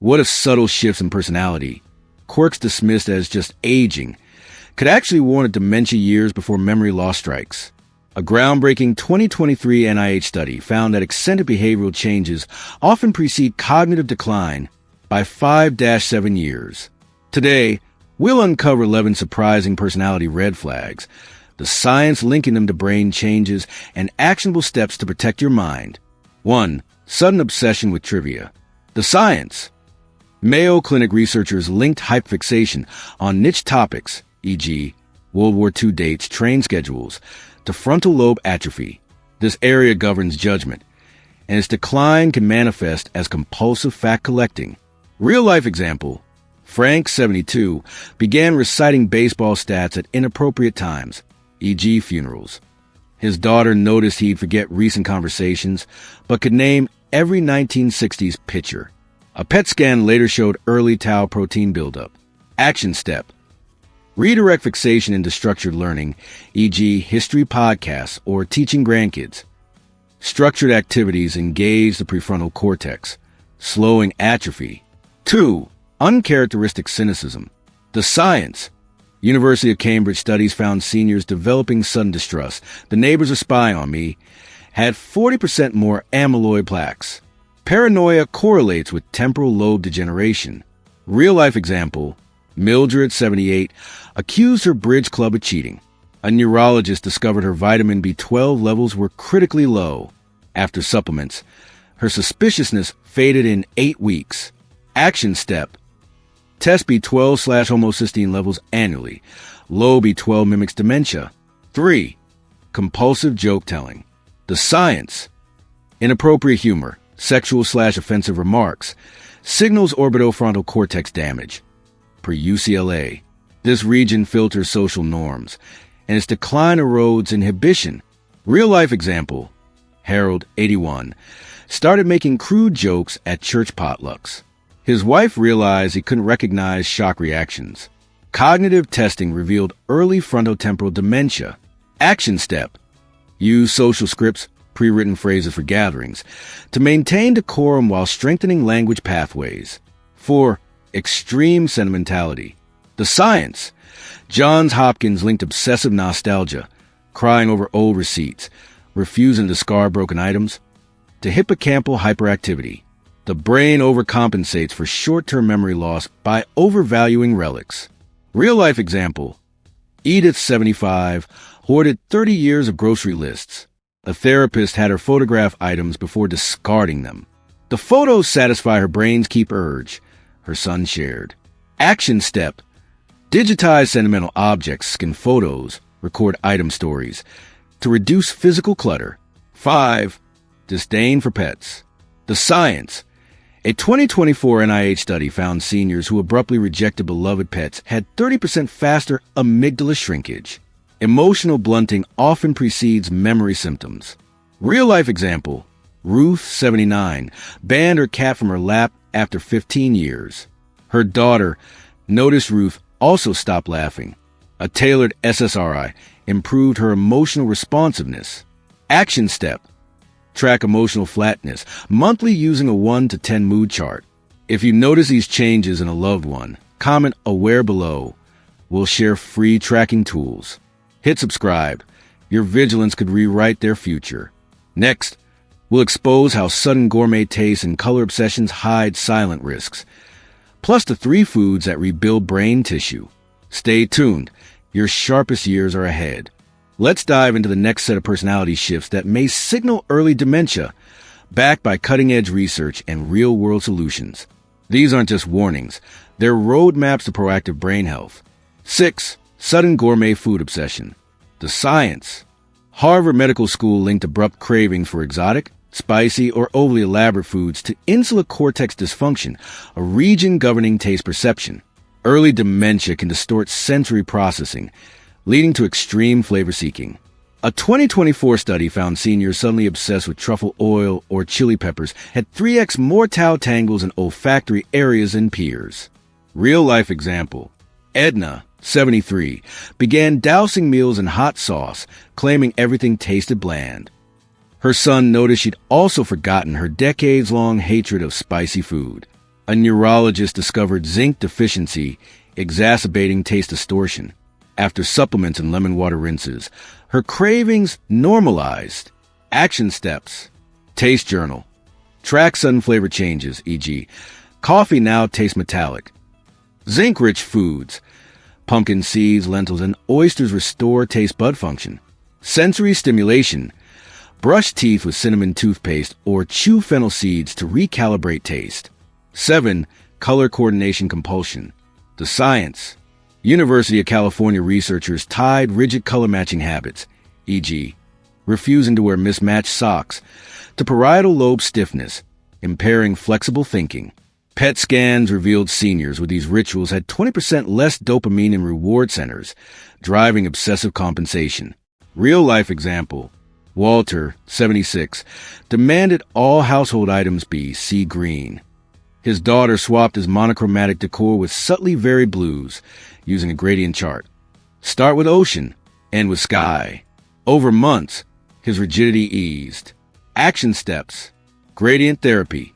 What if subtle shifts in personality, quirks dismissed as just aging, could actually warn of dementia years before memory loss strikes? A groundbreaking 2023 NIH study found that eccentric behavioral changes often precede cognitive decline by 5-7 years. Today, we'll uncover 11 surprising personality red flags, the science linking them to brain changes, and actionable steps to protect your mind. 1. Sudden obsession with trivia. The science. Mayo Clinic researchers linked hyperfixation on niche topics, e.g., World War II dates, train schedules, to frontal lobe atrophy. This area governs judgment, and its decline can manifest as compulsive fact collecting. Real-life example. Frank, 72, began reciting baseball stats at inappropriate times, e.g. funerals. His daughter noticed he'd forget recent conversations, but could name every 1960s pitcher. A PET scan later showed early tau protein buildup. Action step. Redirect fixation into structured learning, e.g. history podcasts or teaching grandkids. Structured activities engage the prefrontal cortex, slowing atrophy. 2. Uncharacteristic cynicism. The science. University of Cambridge studies found seniors developing sudden distrust, the neighbors are spying on me, had 40% more amyloid plaques. Paranoia correlates with temporal lobe degeneration. Real-life example. Mildred, 78, accused her bridge club of cheating. A neurologist discovered her vitamin B12 levels were critically low. After supplements, her suspiciousness faded in 8 weeks. Action step. Test B12/homocysteine levels annually. Low B12 mimics dementia. 3. Compulsive joke-telling. The science. Inappropriate humor, sexual/offensive remarks, signals orbitofrontal cortex damage. Per UCLA, this region filters social norms, and its decline erodes inhibition. Real-life example. Harold, 81, started making crude jokes at church potlucks. His wife realized he couldn't recognize shock reactions. Cognitive testing revealed early frontotemporal dementia. Action step. Use social scripts, pre-written phrases for gatherings, to maintain decorum while strengthening language pathways. 4. Extreme sentimentality. The science. Johns Hopkins linked obsessive nostalgia, crying over old receipts, refusing to discard broken items, to hippocampal hyperactivity. The brain overcompensates for short-term memory loss by overvaluing relics. Real-life example. Edith, 75, hoarded 30 years of grocery lists. A therapist had her photograph items before discarding them. The photos satisfy her brain's keep urge, her son shared. Action step. Digitize sentimental objects, scan photos, record item stories to reduce physical clutter. 5. Disdain for pets. The science. A 2024 NIH study found seniors who abruptly rejected beloved pets had 30% faster amygdala shrinkage. Emotional blunting often precedes memory symptoms. Real-life example. Ruth, 79, banned her cat from her lap after 15 years. Her daughter noticed Ruth also stopped laughing. A tailored SSRI improved her emotional responsiveness. Action step. Track emotional flatness monthly using a 1 to 10 mood chart. If you notice these changes in a loved one, comment "aware" below. We'll share free tracking tools. Hit subscribe. Your vigilance could rewrite their future. Next, we'll expose how sudden gourmet tastes and color obsessions hide silent risks, plus the 3 foods that rebuild brain tissue. Stay tuned. Your sharpest years are ahead. Let's dive into the next set of personality shifts that may signal early dementia, backed by cutting-edge research and real-world solutions. These aren't just warnings. They're roadmaps to proactive brain health. 6. Sudden gourmet food obsession. The science. Harvard Medical School linked abrupt cravings for exotic, spicy, or overly elaborate foods to insular cortex dysfunction, a region governing taste perception. Early dementia can distort sensory processing, leading to extreme flavor seeking. A 2024 study found seniors suddenly obsessed with truffle oil or chili peppers had 3x more tau tangles in olfactory areas than peers. Real-life example. Edna, 73, began dousing meals in hot sauce, claiming everything tasted bland. Her son noticed she'd also forgotten her decades-long hatred of spicy food. A neurologist discovered zinc deficiency exacerbating taste distortion. After supplements and lemon water rinses, her cravings normalized. Action steps. Taste journal. Track sudden flavor changes, e.g., coffee now tastes metallic. Zinc-rich foods. Pumpkin seeds, lentils, and oysters restore taste bud function. Sensory stimulation. Brush teeth with cinnamon toothpaste or chew fennel seeds to recalibrate taste. 7. Color coordination compulsion. The science. University of California researchers tied rigid color matching habits, e.g., refusing to wear mismatched socks, to parietal lobe stiffness, impairing flexible thinking. PET scans revealed seniors with these rituals had 20% less dopamine in reward centers, driving obsessive compensation. Real-life example. Walter, 76, demanded all household items be sea green. His daughter swapped his monochromatic decor with subtly varied blues, using a gradient chart. Start with ocean, end with sky. Over months, his rigidity eased. Action steps. Gradient therapy.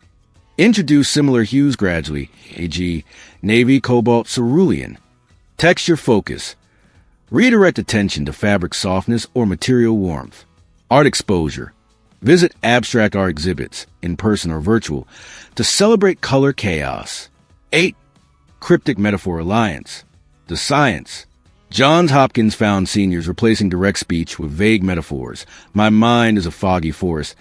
Introduce similar hues gradually, e.g., navy, cobalt, cerulean. Texture focus. Redirect attention to fabric softness or material warmth. Art exposure. Visit abstract art exhibits, in person or virtual, to celebrate color chaos. 8. Cryptic metaphor reliance. The science. Johns Hopkins found seniors replacing direct speech with vague metaphors. My mind is a foggy forest.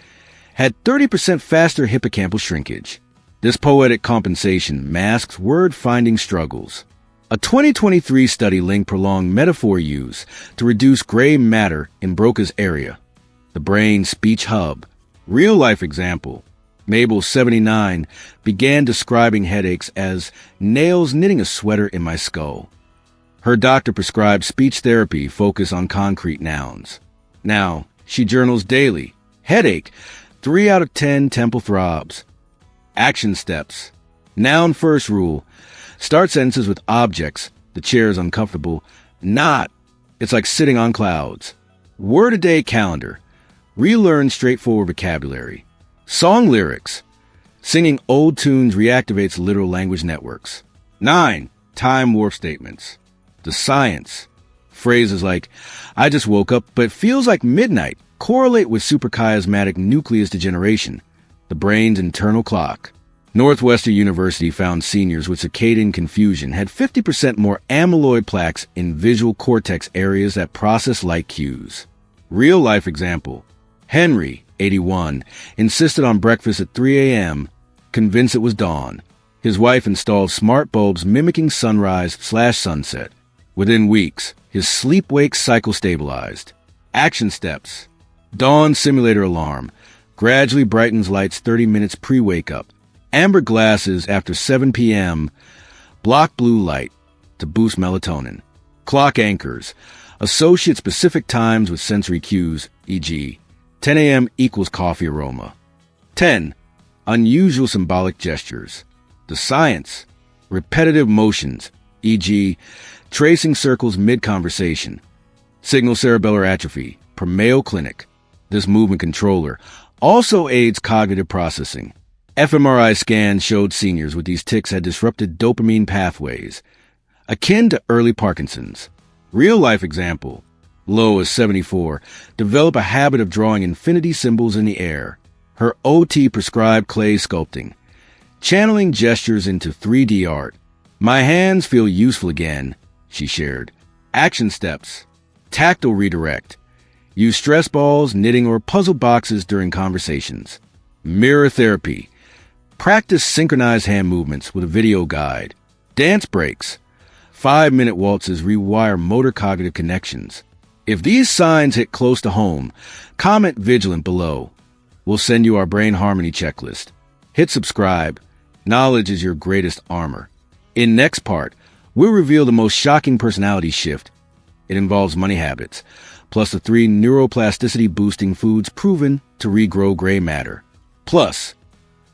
Had 30% faster hippocampal shrinkage. This poetic compensation masks word-finding struggles. A 2023 study linked prolonged metaphor use to reduce gray matter in Broca's area, the brain's speech hub. Real-life example. Mabel, 79, began describing headaches as nails knitting a sweater in my skull. Her doctor prescribed speech therapy focused on concrete nouns. Now, she journals daily. Headache, 3 out of 10 temple throbs. Action steps. Noun first rule. Start sentences with objects. The chair is uncomfortable. Not. It's like sitting on clouds. Word a day calendar. Relearn straightforward vocabulary. Song lyrics. Singing old tunes reactivates literal language networks. 9. Time warp statements. The science. Phrases like, I just woke up, but it feels like midnight, correlate with suprachiasmatic nucleus degeneration, the brain's internal clock. Northwestern University found seniors with circadian confusion had 50% more amyloid plaques in visual cortex areas that process light cues. Real-life example. Henry, 81, insisted on breakfast at 3 a.m., convinced it was dawn. His wife installed smart bulbs mimicking sunrise/sunset. Within weeks, his sleep-wake cycle stabilized. Action steps. Dawn simulator alarm. Gradually brightens lights 30 minutes pre-wake up. Amber glasses after 7 p.m. Block blue light to boost melatonin. Clock anchors. Associate specific times with sensory cues, e.g., 10 a.m. equals coffee aroma. 10. Unusual symbolic gestures. The science. Repetitive motions, e.g., tracing circles mid-conversation. Signal cerebellar atrophy, per Mayo Clinic. This movement controller also aids cognitive processing. fMRI scans showed seniors with these tics had disrupted dopamine pathways, akin to early Parkinson's. Real-life example. Lois, 74, developed a habit of drawing infinity symbols in the air. Her OT prescribed clay sculpting, channeling gestures into 3D art. My hands feel useful again, she shared. Action steps. Tactile redirect. Use stress balls, knitting, or puzzle boxes during conversations. Mirror therapy. Practice synchronized hand movements with a video guide. Dance breaks. 5-minute waltzes rewire motor cognitive connections. If these signs hit close to home, comment vigilant below. We'll send you our brain harmony checklist. Hit subscribe. Knowledge is your greatest armor. In next part, we'll reveal the most shocking personality shift. It involves money habits, plus the 3 neuroplasticity-boosting foods proven to regrow gray matter. Plus,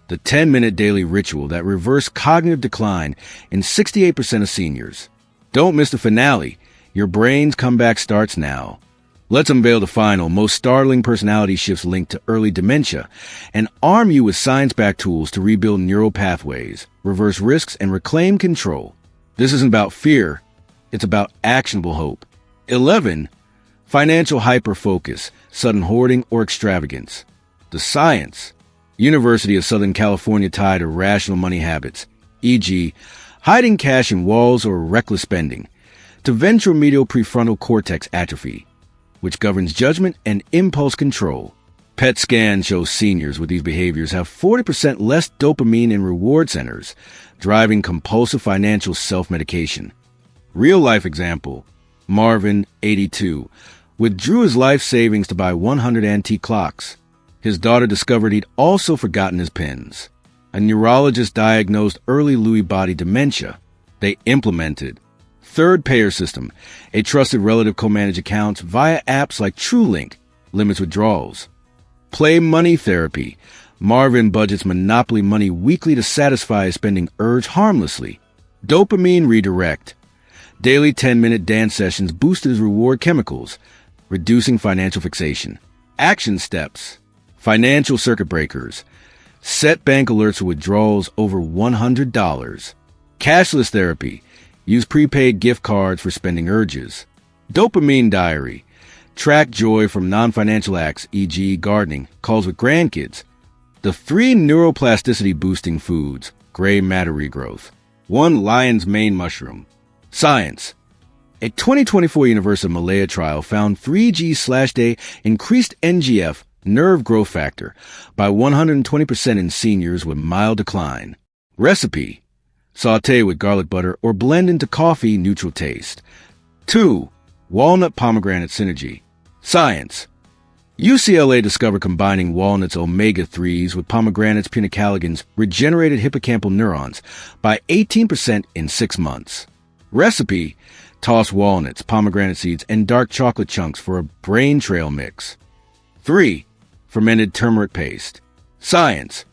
the 10-minute daily ritual that reversed cognitive decline in 68% of seniors. Don't miss the finale. Your brain's comeback starts now. Let's unveil the final, most startling personality shifts linked to early dementia and arm you with science-backed tools to rebuild neural pathways, reverse risks, and reclaim control. This isn't about fear. It's about actionable hope. 11. Financial hyperfocus, sudden hoarding, or extravagance. The science. University of Southern California tied irrational money habits, e.g., hiding cash in walls or reckless spending, to ventromedial prefrontal cortex atrophy, which governs judgment and impulse control. PET scans show seniors with these behaviors have 40% less dopamine in reward centers, driving compulsive financial self-medication. Real-life example, Marvin, 82, withdrew his life savings to buy 100 antique clocks. His daughter discovered he'd also forgotten his pens. A neurologist diagnosed early Lewy body dementia. They implemented third payer system, a trusted relative co-manage accounts via apps like TrueLink, limits withdrawals. Play money therapy. Marvin budgets Monopoly money weekly to satisfy his spending urge harmlessly. Dopamine redirect. Daily 10-minute dance sessions boosted his reward chemicals, reducing financial fixation. Action steps. Financial circuit breakers. Set bank alerts for withdrawals over $100. Cashless therapy. Use prepaid gift cards for spending urges. Dopamine diary. Track joy from non-financial acts, e.g. gardening, calls with grandkids. The 3 neuroplasticity-boosting foods, gray matter regrowth. 1 lion's mane mushroom. Science. A 2024 University of Malaya trial found 3G/day increased NGF, nerve growth factor, by 120% in seniors with mild decline. Recipe. Sauté with garlic butter or blend into coffee, neutral taste. 2. Walnut pomegranate synergy. Science. UCLA discovered combining walnuts omega-3s with pomegranates pinacaligans regenerated hippocampal neurons by 18% in 6 months. Recipe. Toss walnuts, pomegranate seeds, and dark chocolate chunks for a brain trail mix. 3. Fermented turmeric paste. Science.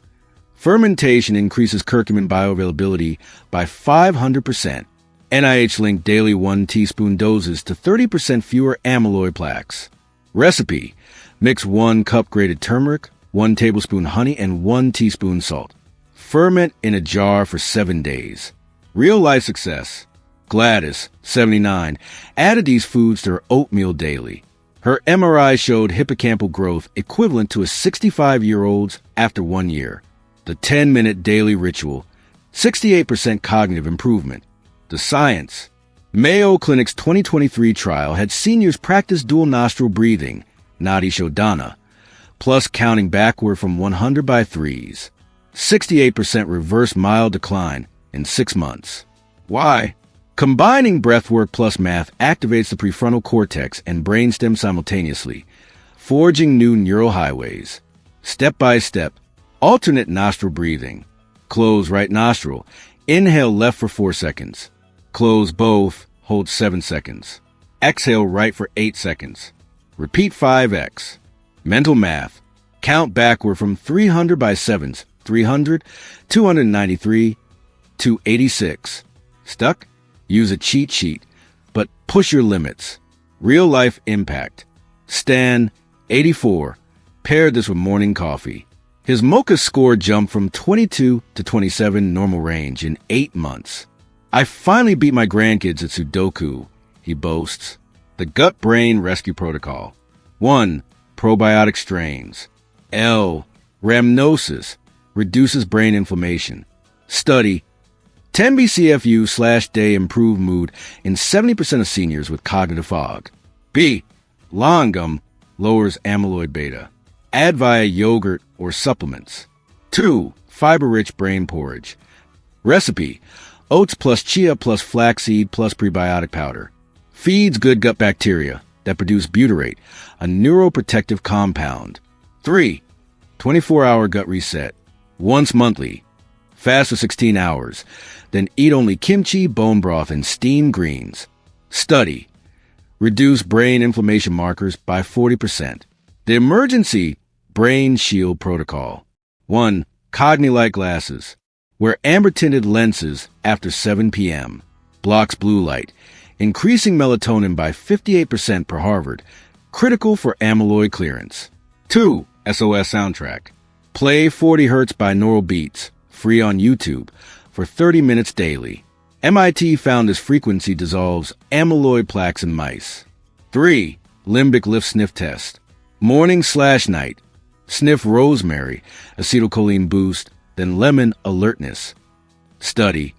Fermentation increases curcumin bioavailability by 500%. NIH-linked daily 1 teaspoon doses to 30% fewer amyloid plaques. Recipe. Mix 1 cup grated turmeric, 1 tablespoon honey, and 1 teaspoon salt. Ferment in a jar for 7 days. Real-life success. Gladys, 79, added these foods to her oatmeal daily. Her MRI showed hippocampal growth equivalent to a 65-year-old's after 1 year. The 10-minute daily ritual, 68% cognitive improvement. The science. Mayo Clinic's 2023 trial had seniors practice dual nostril breathing, Nadi Shodhana, plus counting backward from 100 by threes. 68% reverse mild decline in 6 months. Why? Combining breathwork plus math activates the prefrontal cortex and brainstem simultaneously, forging new neural highways. Step by step, alternate nostril breathing. Close right nostril. Inhale left for 4 seconds. Close both. Hold 7 seconds. Exhale right for 8 seconds. Repeat 5x. Mental math. Count backward from 300 by 7s. 300, 293, 286. Stuck? Use a cheat sheet, but push your limits. Real-life impact. Stan, 84, paired this with morning coffee. His mocha score jumped from 22 to 27 normal range in 8 months. I finally beat my grandkids at Sudoku, he boasts. The Gut-Brain Rescue Protocol. 1. Probiotic strains. L. Rhamnosus. Reduces brain inflammation. Study. 10 BCFU/day improve mood in 70% of seniors with cognitive fog. B. Longum lowers amyloid beta. Add via yogurt or supplements. 2. Fiber-rich brain porridge. Recipe. Oats plus chia plus flaxseed plus prebiotic powder. Feeds good gut bacteria that produce butyrate, a neuroprotective compound. 3. 24-hour gut reset. Once monthly. Fast for 16 hours. Then eat only kimchi, bone broth, and steamed greens. Study. Reduce brain inflammation markers by 40%. The Emergency Brain Shield Protocol. 1. Cogni-Light glasses. Wear amber-tinted lenses after 7 p.m. Blocks blue light, increasing melatonin by 58% per Harvard. critical for amyloid clearance. 2. SOS soundtrack. Play 40 Hz by Neural Beats, free on YouTube, for 30 minutes daily. MIT found this frequency dissolves amyloid plaques in mice. 3. Limbic lift sniff test. Morning/night. Sniff rosemary, acetylcholine boost, then lemon alertness. Study.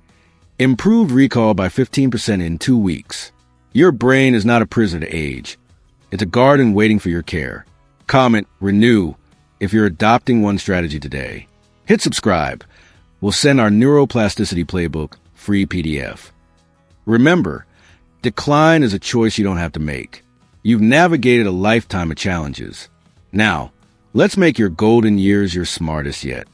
Improved recall by 15% in 2 weeks. Your brain is not a prison to age. It's a garden waiting for your care. Comment, renew, if you're adopting one strategy today. Hit subscribe. We'll send our Neuroplasticity Playbook free PDF. Remember, decline is a choice you don't have to make. You've navigated a lifetime of challenges. Now, let's make your golden years your smartest yet.